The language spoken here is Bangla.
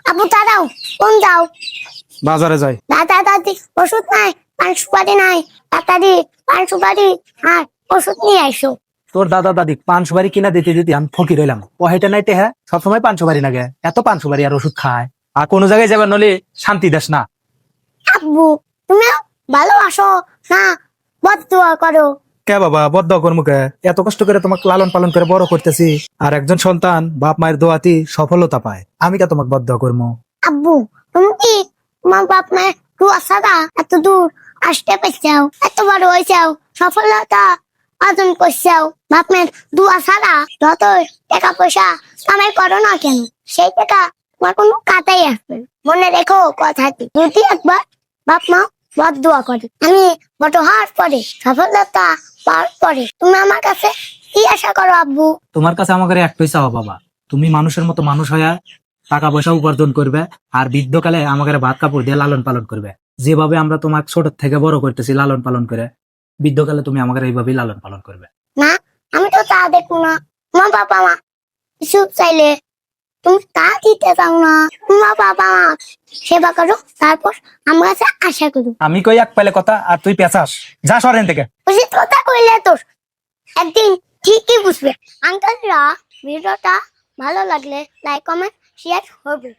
আব্বু দাঁড়াও, কোন যাও? বাজারে যাই। দাদা দাদি ওষুধ নাই, পান সুপারি নাই, তাড়াতাড়ি পান সুপারি আর ওষুধ নিয়ে আইসো। তোর দাদা দাদি পান সুপারি কিনা দিতে দিতে আমি ফকির হইলাম। ও হেঁটে নাইতে হ্যাঁ সবসময় পান সুপারি লাগে, এত পান সুপারি আর ওষুধ খায়। আর কোনো জায়গায় যাবে নলে শান্তি দেশ না। আব্বু তুমি ভালোবাসো না বদদুয়া করো? কে বাবা বদ্ধ কর্মকে এত কষ্ট করে তোমাকে লালন পালন করে বড় করতেছি, আর একজন সন্তান বাপ মায়ের দোয়াতি সফলতা পায়, আমি কে তোমাকে বদ্ধ কর্ম? আব্বু তুমি কি তোমার বাপ মায়ের দুয়া ছাড়া এত দূর আসতে পেরেছাও, এত বড় হয়েছাও, সফলতা অর্জন করছাও? বাপ মায়ের দুয়া ছাড়া যতই টাকা পয়সা কামাই করো না কেন, সেই টাকা তোমার কোনো কাতাই আসবে না। মনে রেখো কথাটি, যদি একবার বাপ মা বদদুয়া করে, আমি বড় হওয়ার পরে সফলতা পাওয়ার পরে তুমি আমার কাছে কি আশা করো আব্বু? তোমার কাছে আমাকে একটাই চাওয়া বাবা, তুমি মানুষের মতো মানুষ হয়ে টাকা পয়সা উপার্জন করবে, আর বৃদ্ধকালে আমাকে ভাত কাপড় দিয়ে লালন পালন করবে। যেভাবে আমরা তোমাকে ছোট থেকে বড় করতেছি লালন পালন করে, বৃদ্ধকালে তুমি আমাকে এইভাবেই লালন পালন করবে। না, আমি তো তা দেখবো না। তোমার বাবা মা কিছু চাইলে তুমি তা দিতে চাও না। তোমার বাবা মা সেবা করো, তারপর আমার কাছে আশা করো। আমি কই এক পাইলে কথা আর তুই পেঁচাস, যা সরেন থেকে। উচিত কথা কইলে তোর একদিন ঠিকই বুঝবে। আঙ্কেলরা ভিডিওটা ভালো লাগলে লাইক কমেন্ট শেয়ার করবে।